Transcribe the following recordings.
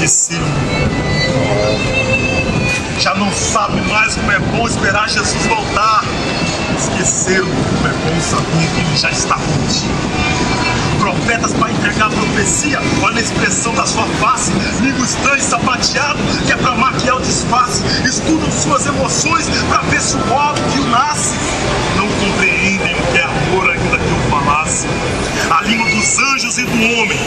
Esqueceram. Já não sabem mais como é bom esperar Jesus voltar. Esqueceram como é bom saber que Ele já está contigo. Profetas para entregar a profecia, olha a expressão da sua face, língua estranha, sapateado, que é para maquiar o disfarce. Estudam suas emoções para ver se o óbvio nasce. Não compreendem o que é amor ainda que eu falasse. A língua dos anjos e do homem,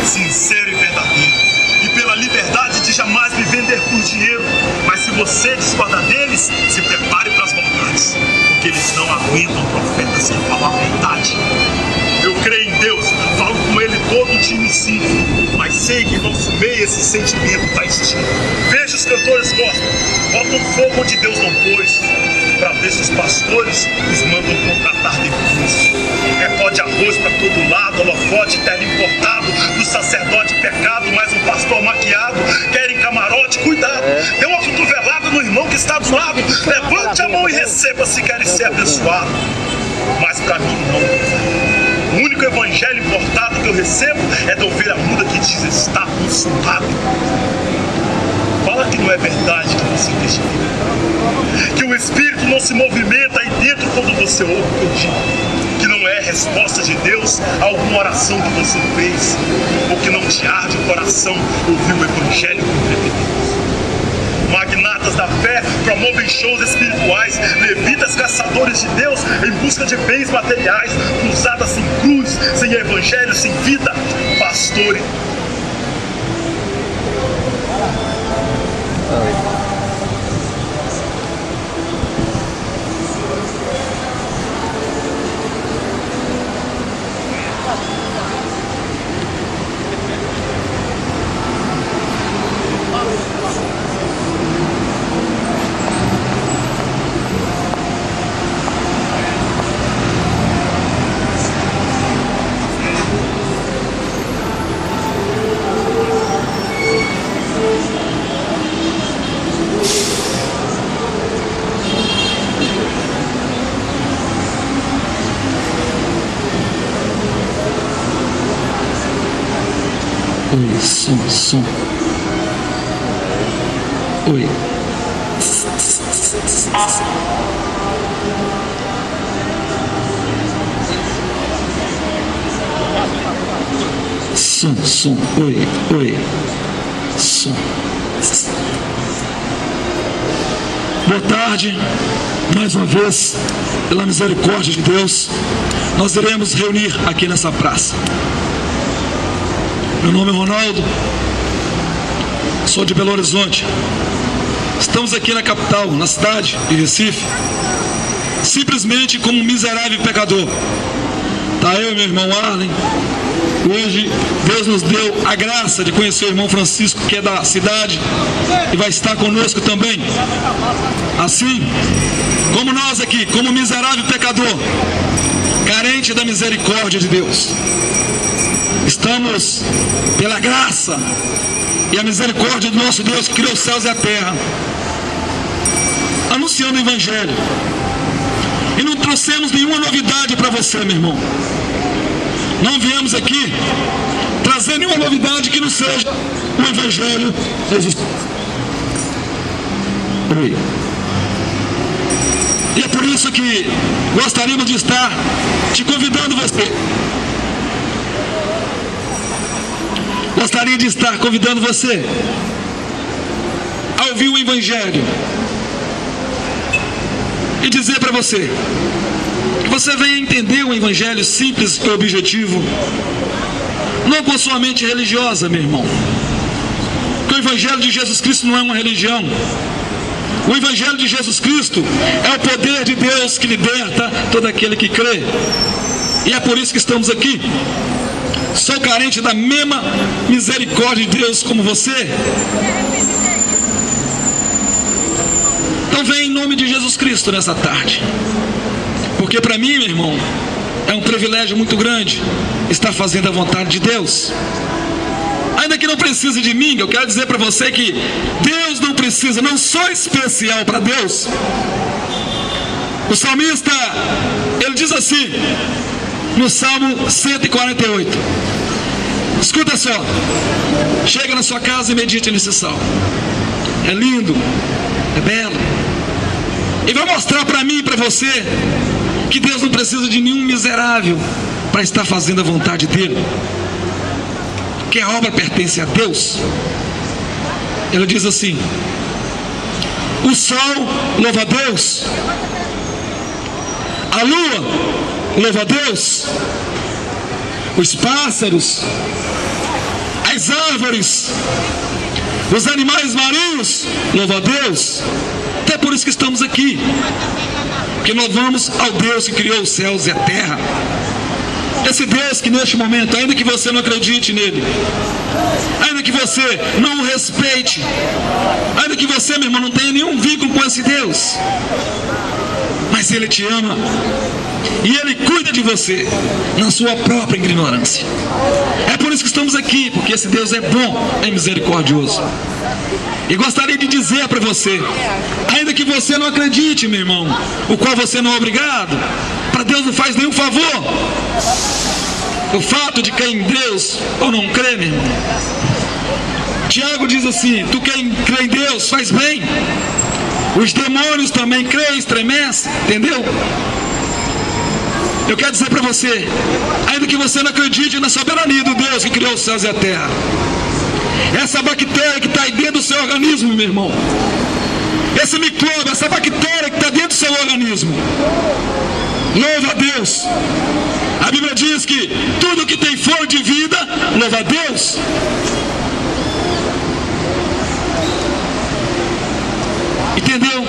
sincero e verdadeiro. E pela liberdade de jamais me vender por dinheiro. Mas se você discorda deles, se prepare para as vontades, porque eles não aguentam profetas que falam a verdade. Eu creio em Deus, falo com Ele todo dia me sinto, mas sei que em nosso meio esse sentimento está extinto. Veja os cantores gospel, botam fogo onde Deus não pôs, para ver se os pastores os mandam contratar depois. É pó de arroz para todo lado, holofote, terno importado, do sacerdote pecado, mais um pastor maquiado, querem camarote, cuidado, dê uma cotovelada no irmão que está do lado, levante a mão e receba se querem ser abençoado. Mas para mim não. O único evangelho importado que eu recebo é da ovelha muda que diz: está consumado. Fala que não é verdade que você testifica, que o Espírito não se movimenta aí dentro quando você ouve o que eu digo, que não é resposta de Deus a alguma oração que você fez, ou que não te arde o coração ouvir o evangelho com entretenimento. Magnatas da fé promovem shows espirituais, levitas caçadores de Deus em busca de bens materiais, cruzadas sem cruz, sem evangelho, sem vida, pastores. Oi, som. Oi. Som. Oi. Som. Boa tarde. Mais uma vez, pela misericórdia de Deus, nós iremos reunir aqui nessa praça. Meu nome é Ronaldo, sou de Belo Horizonte. Estamos aqui na capital, na cidade de Recife, simplesmente como um miserável pecador. Tá eu e meu irmão Arlen. Hoje Deus nos deu a graça de conhecer o irmão Francisco, que é da cidade, e vai estar conosco também. Assim como nós aqui, como miserável pecador, carente da misericórdia de Deus, estamos, pela graça e a misericórdia do nosso Deus que criou os céus e a terra, anunciando o Evangelho. E não trouxemos nenhuma novidade para você, meu irmão. Não viemos aqui trazer nenhuma novidade que não seja o Evangelho de Jesus. E é por isso que gostaríamos de estar te convidando você. Gostaria de estar convidando você a ouvir o Evangelho e dizer para você que você venha entender um Evangelho simples e objetivo, não com sua mente religiosa, meu irmão. Porque o Evangelho de Jesus Cristo não é uma religião. O Evangelho de Jesus Cristo é o poder de Deus que liberta todo aquele que crê. E é por isso que estamos aqui. Sou carente da mesma misericórdia de Deus como você. Então vem em nome de Jesus Cristo nessa tarde. Porque para mim, meu irmão, é um privilégio muito grande estar fazendo a vontade de Deus. Ainda que não precise de mim, eu quero dizer para você que Deus não precisa, não sou especial para Deus. O salmista, ele diz assim, no Salmo 148: Escuta só. Chega na sua casa e medite nesse salmo. É lindo, é belo. E vai mostrar para mim e para você que Deus não precisa de nenhum miserável para estar fazendo a vontade dele. Que a obra pertence a Deus. Ele diz assim: o sol louva a Deus, a lua louva a Deus, os pássaros, as árvores, os animais marinhos louvam a Deus. Até por isso que estamos aqui, porque louvamos ao Deus que criou os céus e a terra. Esse Deus que neste momento, ainda que você não acredite nele, ainda que você não o respeite, ainda que você, meu irmão, não tenha nenhum vínculo com esse Deus, mas ele te ama e ele cuida de você na sua própria ignorância. É por isso que estamos aqui, porque esse Deus é bom, é misericordioso. E gostaria de dizer para você, ainda que você não acredite, meu irmão, o qual você não é obrigado, para Deus não faz nenhum favor o fato de crer em Deus ou não crer, meu irmão. Tiago diz assim: tu crê em Deus, faz bem. Os demônios também creem, estremecem, entendeu? Eu quero dizer para você, ainda que você não acredite na soberania do Deus que criou os céus e a terra, essa bactéria que está aí dentro do seu organismo, meu irmão, esse micróbio, essa bactéria que está dentro do seu organismo, louva a Deus. A Bíblia diz que tudo que tem fôlego de vida, louva a Deus. Entendeu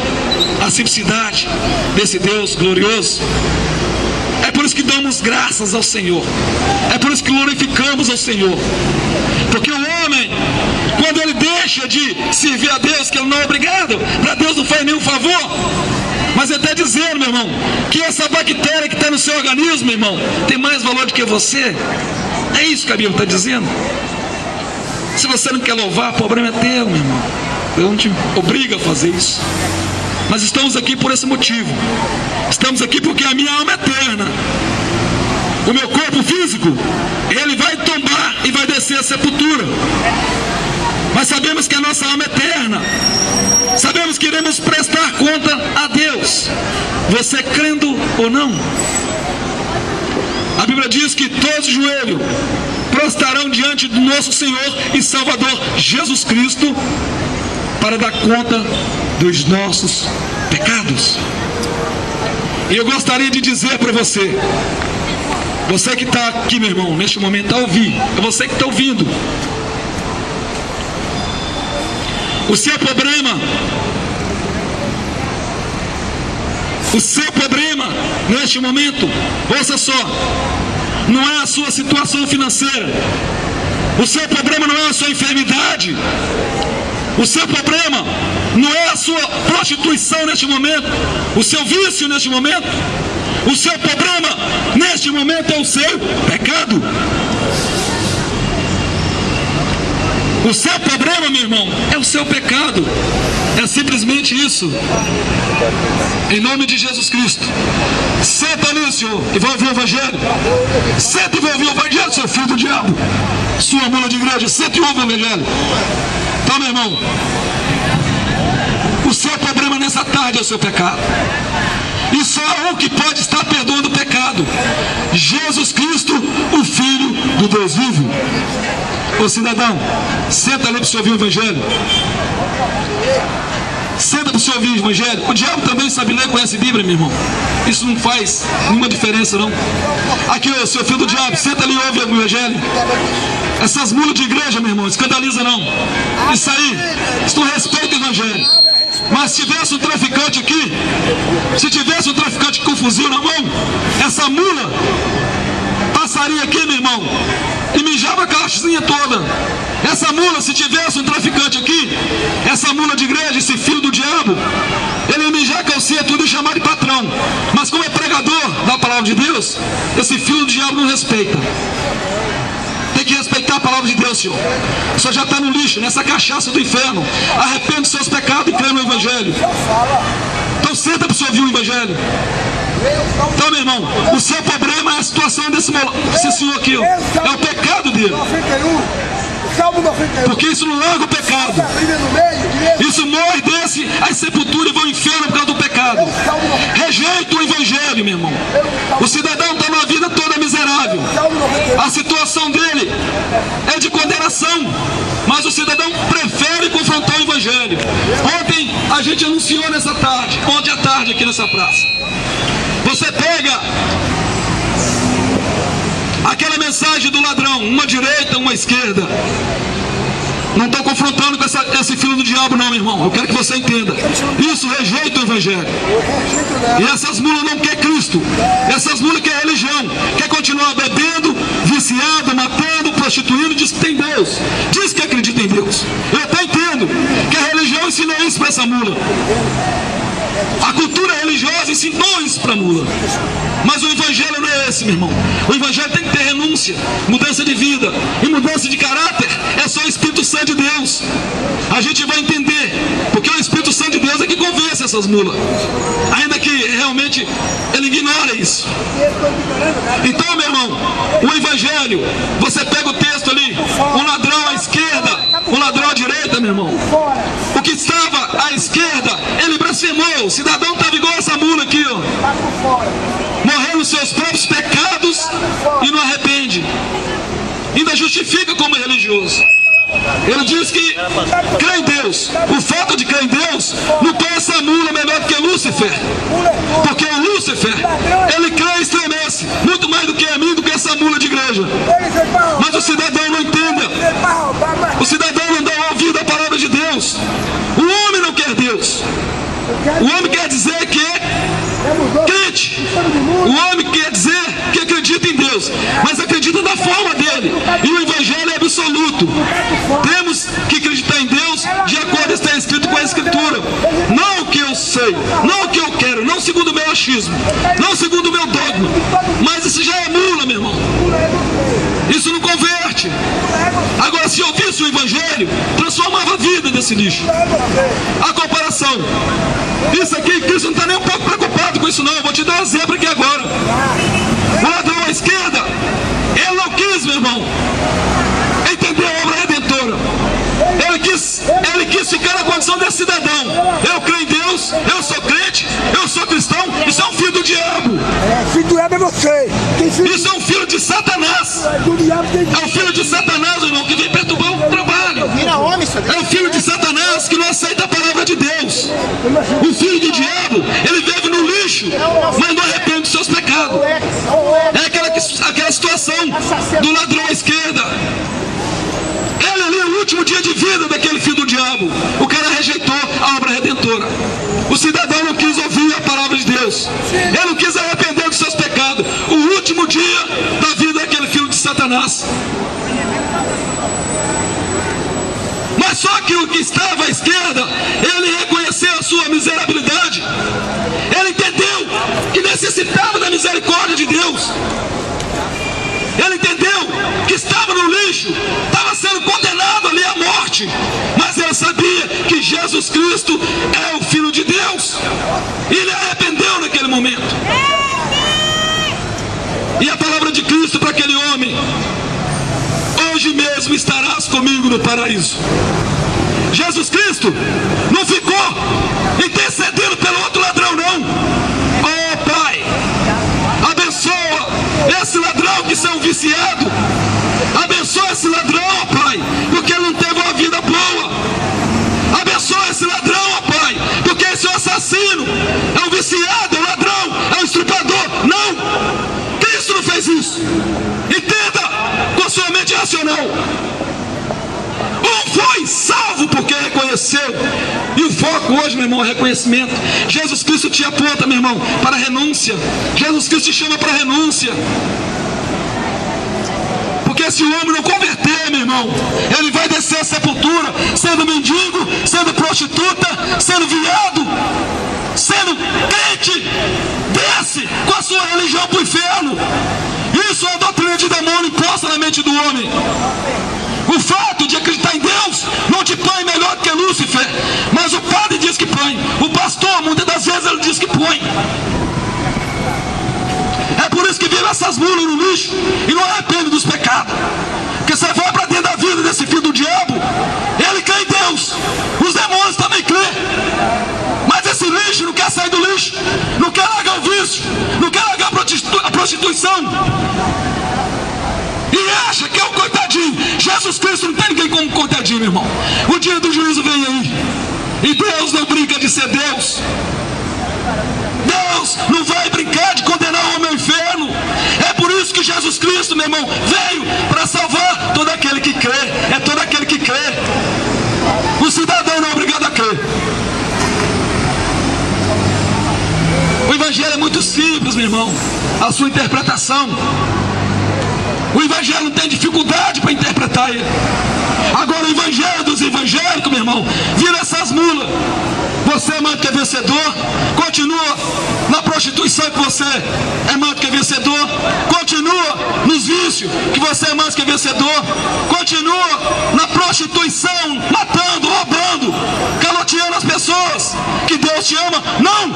a simplicidade desse Deus glorioso? É por isso que damos graças ao Senhor. É por isso que glorificamos ao Senhor. Porque o homem, quando ele deixa de servir a Deus, que ele não é obrigado, para Deus não faz nenhum favor. Mas ele está dizendo, meu irmão, que essa bactéria que está no seu organismo, meu irmão, tem mais valor do que você. É isso que a Bíblia está dizendo. Se você não quer louvar, o problema é teu, meu irmão. Deus não te obriga a fazer isso. Mas estamos aqui por esse motivo. Estamos aqui porque a minha alma é eterna. O meu corpo físico, ele vai tombar e vai descer a sepultura. Mas sabemos que a nossa alma é eterna. Sabemos que iremos prestar conta a Deus, você crendo ou não. A Bíblia diz que todos os joelhos prostarão diante do nosso Senhor e Salvador Jesus Cristo para dar conta dos nossos pecados. E eu gostaria de dizer para você, você que está aqui, meu irmão, neste momento a ouvir, é você que está ouvindo. O seu problema neste momento, ouça só, não é a sua situação financeira, o seu problema não é a sua enfermidade, o seu problema não é a sua prostituição neste momento, o seu vício neste momento, o seu problema neste momento é o seu pecado. O seu problema, meu irmão, é o seu pecado. É simplesmente isso. Em nome de Jesus Cristo. Senta ali, Senhor, e vai ouvir o Evangelho. Senta e vai ouvir o Evangelho, seu filho do diabo. Sua mula de igreja, senta e ouve o Evangelho. Tá, meu irmão? O seu problema nessa tarde é o seu pecado. E só há um que pode estar perdoando o pecado: Jesus Cristo, o Filho do Deus vivo. Ô cidadão, senta ali para você ouvir o Evangelho. Senta para você ouvir o Evangelho. O diabo também sabe ler e conhece a Bíblia, meu irmão. Isso não faz nenhuma diferença, não. Aqui, ô, seu filho do diabo, senta ali e ouve o Evangelho. Essas mulas de igreja, meu irmão, escandaliza não. Isso aí, isso não respeita o Evangelho. Mas se tivesse um traficante aqui, se tivesse um traficante com fuzil na mão, essa mula passaria aqui, meu irmão, e mijava a caixinha toda. Essa mula, se tivesse um traficante aqui, essa mula de igreja, esse filho do diabo, ele ia mijar a calcinha tudo e chamar de patrão. Mas como é pregador da palavra de Deus, esse filho do diabo não respeita. Tem que respeitar a palavra de Deus, Senhor. O Senhor já está no lixo, nessa cachaça do inferno. Arrepende dos seus pecados e crê no Evangelho. Então senta para o Senhor ouvir o Evangelho. Então, meu irmão, o seu problema é a situação desse senhor aqui, ó. É o pecado dele. 91. Salmo 91. Porque isso não larga o pecado. Isso morre, desce a sepultura e vai ao inferno por causa do pecado. Rejeita o evangelho, meu irmão. O cidadão está numa vida toda miserável. A situação dele é de condenação, mas o cidadão prefere confrontar o evangelho. Ontem a gente anunciou nessa tarde, ontem à tarde aqui nessa praça. Você pega aquela mensagem do ladrão, uma direita, uma esquerda. Não estou confrontando com esse filho do diabo não, meu irmão. Eu quero que você entenda. Isso rejeita o evangelho. E essas mulas não querem Cristo. Essas mulas querem religião. Quer continuar bebendo, viciado, matando, prostituindo. Diz que tem Deus. Diz que acredita em Deus. Eu até entendo que a religião ensinou isso para essa mula. A cultura religiosa ensinou isso para a mula. Mas o evangelho não é esse, meu irmão. O evangelho tem que ter renúncia, mudança de vida e mudança de caráter. É só o Espírito Santo de Deus. A gente vai entender, porque o Espírito Santo de Deus é que convence essas mulas, ainda que realmente ele ignora isso. Então, meu irmão, o evangelho, você pega o texto ali, um ladrão à esquerda, um ladrão à direita, meu irmão. O que estava à esquerda, ele blasfemou. O cidadão estava igual essa mula aqui, ó, morrendo nos seus próprios pecados e não arrepende. Ainda justifica como religioso. Ele diz que crê em Deus. O fato de crer em Deus não torna essa mula melhor do que Lúcifer. Porque o Lúcifer, ele crê e estremece muito mais do que a mim, do que essa mula de igreja. Mas o cidadão não entende. O cidadão não dá ouvido à palavra de Deus. O homem não quer Deus. O homem quer dizer que é crente. O homem quer dizer que acredita em Deus, mas acredita da forma dele. E o evangelho é absoluto. Temos que acreditar em Deus de acordo com o que está escrito com a Escritura. Não o que eu sei, não o que eu quero, não segundo o meu achismo, não segundo o meu dogma. Mas isso já é mula, meu irmão. Isso não converte. Agora, se eu visse o evangelho, transformava a vida desse lixo. A comparação. Isso aqui, Cristo não está nem um pouco preocupado com isso não. Eu vou te dar um exemplo aqui agora. O ladrão à esquerda, ele não quis, meu irmão, entender a obra redentora. Ele quis ficar na condição desse cidadão. Eu creio em Deus, eu sou crente, eu sou cristão. Isso é um filho do diabo. Filho do diabo é você. Isso é um filho de Satanás. É um filho de Satanás, irmão, que vem perturbar o trabalho. É um filho de Satanás que não aceita a palavra de Deus. O filho do diabo, ele vive no lixo, mas não arrepende dos seus pecados. É aquela situação do ladrão à esquerda. Ele ali, o último dia de vida daquele filho do diabo, o cara rejeitou a obra redentora. O cidadão não quis ouvir a palavra de Deus. Ele não quis arrepender dos seus pecados. O último dia da vida daquele filho de Satanás. Mas só que o que estava à esquerda, ele reconheceu a sua miserabilidade. Ele entendeu que necessitava da misericórdia de Deus. Ele entendeu que estava no lixo, estava sendo condenado ali à morte. Mas ele sabia que Jesus Cristo é o Filho de Deus. E ele arrependeu naquele momento. E a palavra de Cristo para aquele homem: hoje mesmo estarás comigo no paraíso. Jesus Cristo não ficou intercedendo pelo outro ladrão, não. Oh Pai, abençoa esse ladrão que são viciado. Abençoa esse ladrão, oh Pai, porque ele não teve uma vida boa. Abençoa esse ladrão, oh Pai, porque esse é um assassino, é um viciado, é um ladrão, é um estuprador. Não, Cristo não fez isso. Entenda com a sua mente racional. Um foi salvo porque reconheceu. E o foco hoje, meu irmão, é reconhecimento. Jesus Cristo te aponta, meu irmão, para a renúncia. Jesus Cristo te chama para a renúncia. Porque se o homem não converter, meu irmão, ele vai descer a sepultura, sendo mendigo, sendo prostituta, sendo viado, sendo crente, desce com a sua religião para o inferno. Isso é a doutrina de demônio imposta na mente do homem. O fato de acreditar em Deus não te põe melhor do que Lúcifer, mas o padre diz que põe, o pastor muitas das vezes ele diz que põe. mulas no lixo e não arrepende dos pecados. Porque você vai para dentro da vida desse filho do diabo, ele crê em Deus, os demônios também crê. Mas esse lixo não quer sair do lixo, não quer largar o vício, não quer largar a prostituição. E acha que é um coitadinho. Jesus Cristo não tem ninguém como coitadinho, meu irmão. O dia do juízo vem aí. E Deus não brinca de ser Deus. Deus não vai brincar de condenar o homem ao inferno. É por isso que Jesus Cristo, meu irmão, veio para salvar todo aquele que crê. É todo aquele que crê. O cidadão não é obrigado a crer. O evangelho é muito simples, meu irmão. A sua interpretação. O evangelho não tem dificuldade para interpretar ele. Agora o evangelho dos evangélicos, meu irmão, vira essas mulas. Você é mais que é vencedor, continua na prostituição que você é mais que é vencedor, continua nos vícios que você é mais que é vencedor, continua na prostituição, matando, roubando, caloteando as pessoas. Que Deus te ama? Não!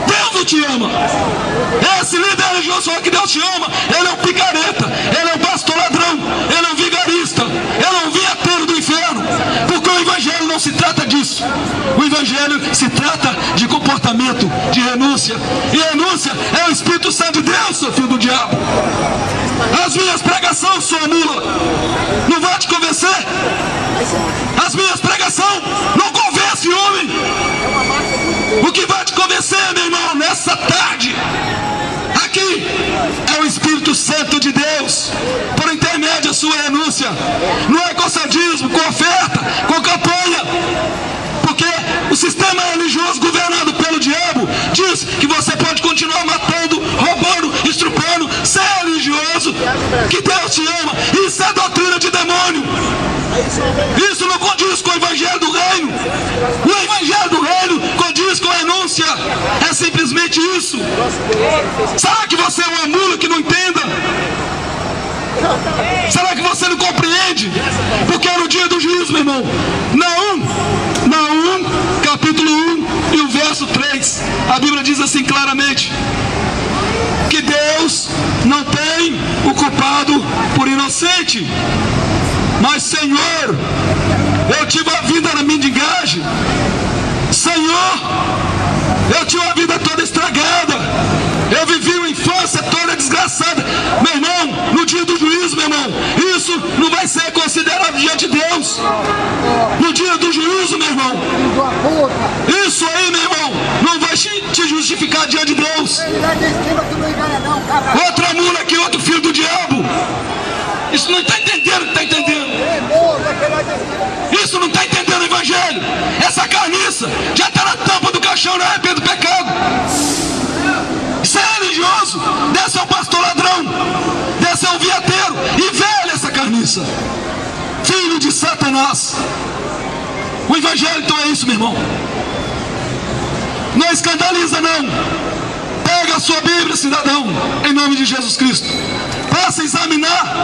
Deus não te ama. Esse líder religioso fala que Deus te ama. Ele é um picareta, ele é um pastor ladrão, ele é um vigarista, ele é um vinhateiro do inferno. Porque o evangelho não se trata disso. O evangelho se trata de comportamento, de renúncia. E renúncia é o Espírito Santo de Deus, seu filho do diabo. As minhas pregações, sua mula, não vai te convencer. As minhas pregações não convencem homem. O que vai te convencer, meu irmão, nessa tarde aqui é o Espírito Santo de Deus, por intermédio da sua renúncia. Não é com sadismo, com oferta, com campanha. Porque o sistema religioso governado pelo diabo diz que você pode continuar matando, roubando, estrupando, ser religioso, que Deus te ama. Isso é doutrina de demônio. Isso não condiz com o evangelho do reino. O evangelho do reino condiz com a renúncia. É simplesmente isso. Será que você é uma mula que não entenda? Será que você não compreende? Porque no dia do juízo, meu irmão, Naum, capítulo 1 e o verso 3, a Bíblia diz assim claramente: que Deus não tem o culpado por inocente. Mas Senhor, eu tive a vida na mendigagem. Senhor, eu tive a vida toda estragada. Eu vivi uma infância toda desgraçada. Meu irmão, no dia do juízo, meu irmão, isso não vai ser considerado diante de Deus. No dia do juízo, meu irmão, isso aí, meu irmão, não vai te justificar diante de Deus. Outra mula aqui, outro filho do diabo. Isso não está entendendo o que está entendendo. Isso não está entendendo o evangelho. Essa carniça já está na tampa do caixão, não arrepende do pecado. Isso é religioso. Desse é o pastor ladrão, desse é o vinhateiro. E velho essa carniça, filho de Satanás. O evangelho então é isso, meu irmão. Não escandaliza não. Pega a sua Bíblia, cidadão, em nome de Jesus Cristo. Passa a examinar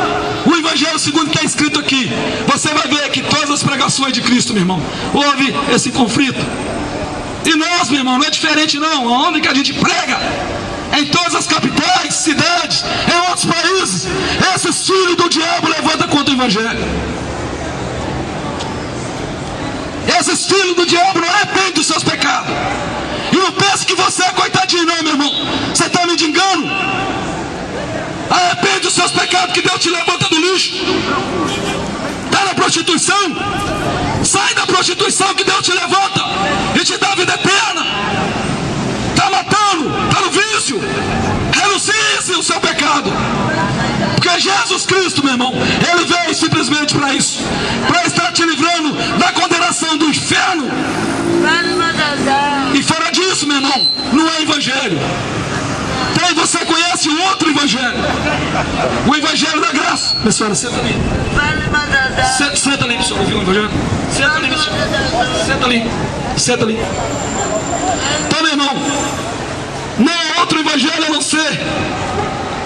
o evangelho segundo o que é escrito aqui. Você vai ver que todas as pregações de Cristo, meu irmão, houve esse conflito. E nós, meu irmão, não é diferente não. Onde que a gente prega? Em todas as capitais, cidades, em outros países, esse filho do diabo levanta contra o evangelho. Esse filho do diabo não arrepende dos seus pecados. E não pense que você é coitadinho não, meu irmão. Você está me engano. Arrepende dos seus pecados, que Deus te levanta do lixo. Está na prostituição? Sai da prostituição, que Deus te levanta e te dá a vida eterna. Está matando, está no vício. Renuncie o seu pecado. Porque Jesus Cristo, meu irmão, Ele veio simplesmente para isso, para estar te livrando da condenação do inferno. E fora disso, meu irmão, não é evangelho. Então você conhece o outro evangelho, o evangelho da graça. Minha senhora, senta ali. Senta ali, senhor, ouviu o evangelho? Senta ali, senhor. Senta ali. Senta ali. Então, meu irmão, não é outro evangelho a não ser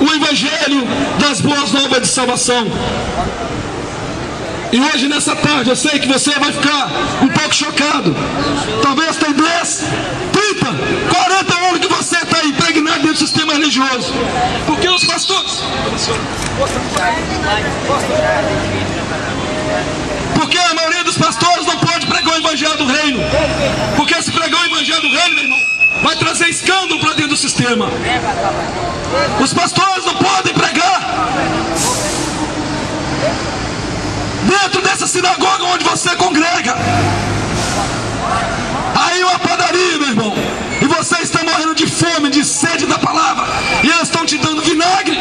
o evangelho das boas novas de salvação. E hoje, nessa tarde, eu sei que você vai ficar um pouco chocado. Talvez tem 10, 30, 40 anos que você está impregnado dentro do sistema religioso. religioso. Porque os pastores... Porque a maioria dos pastores não pode pregar o evangelho do reino. Porque se pregar o evangelho do reino, meu irmão, vai trazer escândalo para dentro do sistema. Os pastores não podem pregar dentro dessa sinagoga onde você congrega. Aí uma padaria, meu irmão, e você está morrendo de fome, de sede da palavra, e eles estão te dando vinagre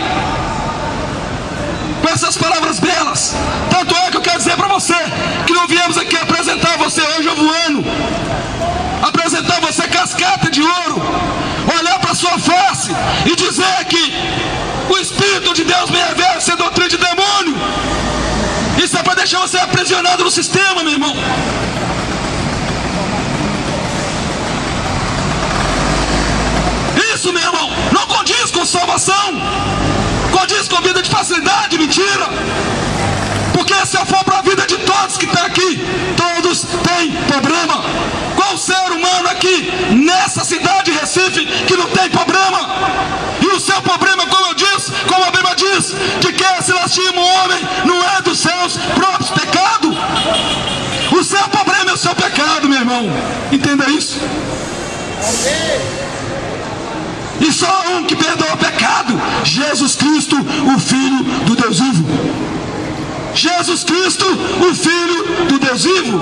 com essas palavras belas. Tanto é que eu quero dizer para você que não viemos aqui apresentar você hoje voando, apresentar você cascata de ouro, olhar para sua face e dizer que o Espírito de Deus me revela ser doutrina de demônio. Isso é para deixar você aprisionado no sistema, meu irmão. Isso, meu irmão, não condiz com salvação, condiz com vida de facilidade, mentira. Porque se eu for para a vida de todos que estão aqui, todos têm problema. Qual ser humano aqui nessa cidade de Recife que não tem problema? E o seu problema, como eu disse, como a Bíblia diz, de que se lastima o homem não é dos seus próprios pecados. O seu problema é o seu pecado, meu irmão. Entenda isso. E só um que perdoa o pecado: Jesus Cristo, o Filho do Deus vivo. Jesus Cristo, o Filho do Deus vivo.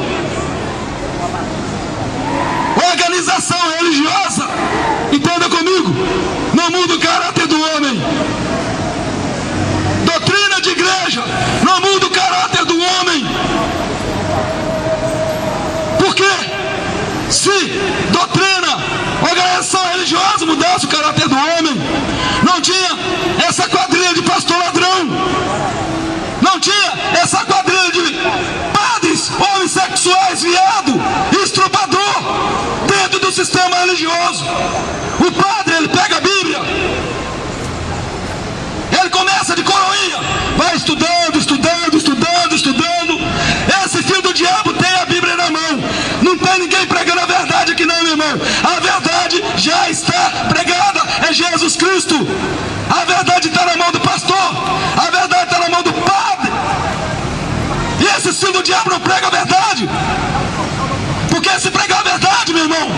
Organização religiosa, entenda comigo, não muda o caráter do homem. Doutrina de igreja não muda o caráter do homem. Por quê? Se doutrina, organização religiosa mudasse o caráter do homem, não tinha essa quadrilha de pastor ladrão, não tinha essa quadrilha de padres homossexuais, viado, estrupador dentro do sistema religioso. O padre, ele pega a Bíblia, ele começa de coroinha, vai estudando, estudando, estudando, estudando. Esse filho do diabo tem a Bíblia na mão. Não tem ninguém pregando a verdade aqui não, meu irmão. A verdade já está pregada, é Jesus Cristo. A verdade está na mão do pastor, a verdade está na mão do padre. E esse filho do diabo não prega a verdade. Porque se pregar a verdade, meu irmão,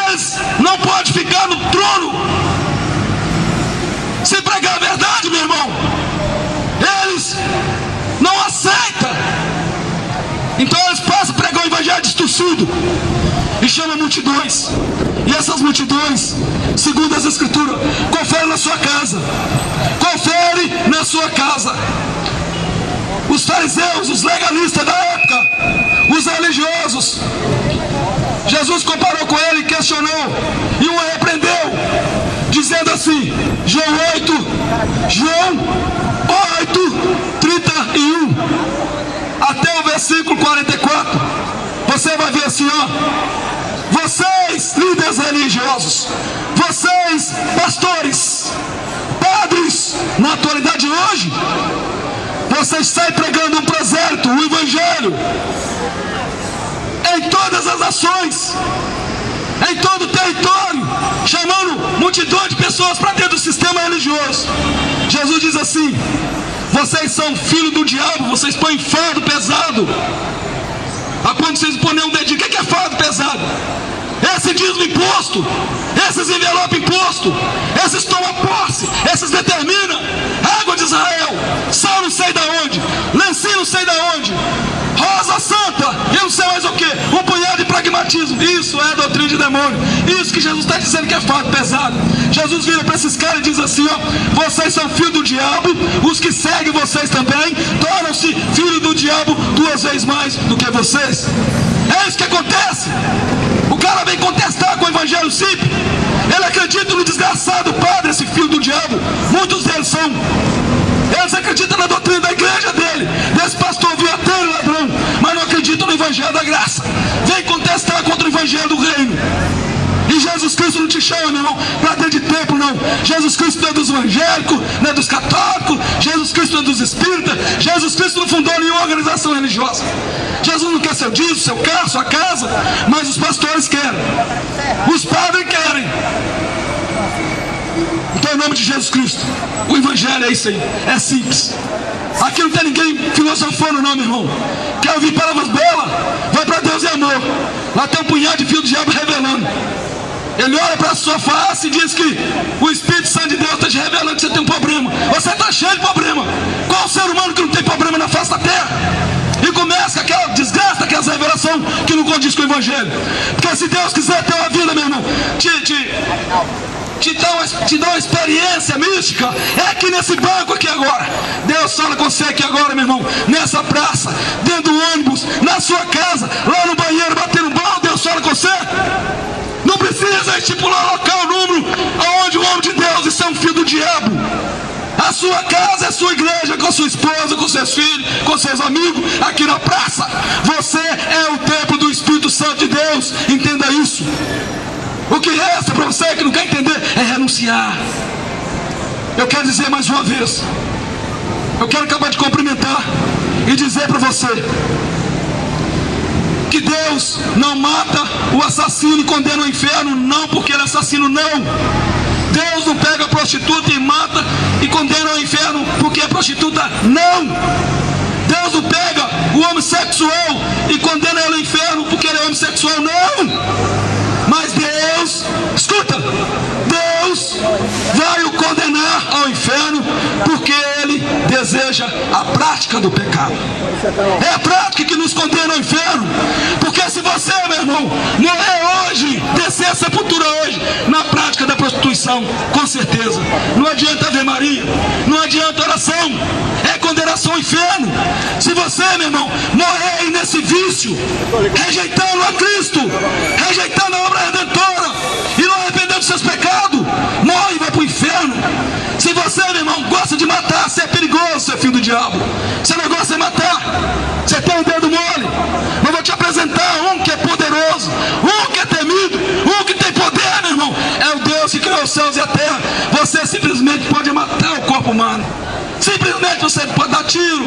eles não podem ficar no trono. Se pregar a verdade, meu irmão, eles não aceitam. Então eles passam a pregar o evangelho distorcido e chamam multidões. E essas multidões, segundo as escrituras, confere na sua casa. Confere na sua casa. Os fariseus, os legalistas da época, os religiosos, Jesus comparou com ele e questionou, e o repreendeu, dizendo assim, João 8:31 até o versículo 44. Você vai ver assim, ó: vocês, líderes religiosos, vocês, pastores, padres, na atualidade de hoje, vocês saem pregando um prosélito, um evangelho, em todas as ações, em todo o território, chamando multidão de pessoas para dentro do sistema religioso. Jesus diz assim: vocês são filhos do diabo, vocês põem fardo pesado. A quando vocês põem um dedinho, o que é fardo pesado? Esse dízimo imposto, esses envelope imposto, esses toma posse, esses determina água de Israel, sal não sei da onde, lencinho não sei da onde, rosa santa, eu não sei mais o que, um punhado de pragmatismo. Isso é doutrina de demônio. Isso que Jesus está dizendo que é fardo pesado. Jesus vira para esses caras e diz assim, ó: vocês são filhos do diabo, os que seguem vocês também tornam-se filhos do diabo 2 vezes mais do que vocês. É isso que acontece. O cara vem contestar com o evangelho simples. Ele acredita no desgraçado padre, esse filho do diabo. Muitos deles são. Eles acreditam na doutrina da igreja dele, desse pastor vioteiro, ladrão, mas não acreditam no evangelho da graça. Vem contestar contra o evangelho do reino. E Jesus Cristo não te chama, meu irmão, para dentro de templo, não. Jesus Cristo não é dos evangélicos, não é dos católicos. Jesus Cristo não é dos espíritas. Jesus Cristo não fundou nenhuma organização religiosa. Jesus não quer seu dízimo, seu carro, sua casa, mas os pastores querem, os padres querem. em nome de Jesus Cristo. O Evangelho é isso aí, é simples. Aqui não tem ninguém filosofando não, meu irmão. Quer ouvir palavras belas? Vai para Deus e amor. Lá tem um punhado de filho do diabo revelando. Ele olha para a sua face e diz que o Espírito Santo de Deus está te revelando que você tem um problema. Você está cheio de problema. Qual ser humano que não tem problema na face da terra? E começa aquela desgraça, aquela revelação que não condiz com o Evangelho. Porque se Deus quiser ter uma vida, meu irmão, te dá uma experiência mística, é aqui nesse banco aqui agora. Deus fala com você aqui agora, meu irmão, nessa praça, dentro do ônibus, na sua casa, lá no banheiro, batendo bola, Deus fala com você. Não precisa estipular local, número, aonde o homem de Deus está um filho do diabo. A sua casa é a sua igreja, com a sua esposa, com seus filhos, com seus amigos, aqui na praça. Você é o templo do Espírito Santo de Deus, entenda isso. O que resta para você que não quer entender é renunciar. Eu quero dizer mais uma vez, eu quero acabar de cumprimentar e dizer para você que Deus não mata o assassino e condena ao inferno, não porque ele é assassino, não. Deus não pega a prostituta e mata e condena ao inferno porque é prostituta, não. Deus não pega o homossexual e condena ele ao inferno porque ele é homossexual, não. Mas Deus, escuta, Deus vai o condenar ao inferno porque Ele deseja a prática do pecado. É a prática que nos condena ao inferno. Porque se você, meu irmão, morrer hoje, descer a sepultura hoje, na prática da prostituição, com certeza, não adianta Ave Maria, não adianta oração, é condenação ao inferno. Se você, meu irmão, morrer aí nesse vício, rejeitando a Cristo, rejeitando a obra redentora e não arrependendo dos seus pecados, morre e vai para o inferno. Se você, meu irmão, gosta de matar, você é perigoso, você é filho do diabo. Você não gosta de matar, você tem um dedo mole. Eu vou te apresentar um que é poderoso, um que é temido, um que tem poder, meu irmão. É o Deus que criou os céus e a terra. Você simplesmente pode matar o corpo humano. Simplesmente você pode dar tiro,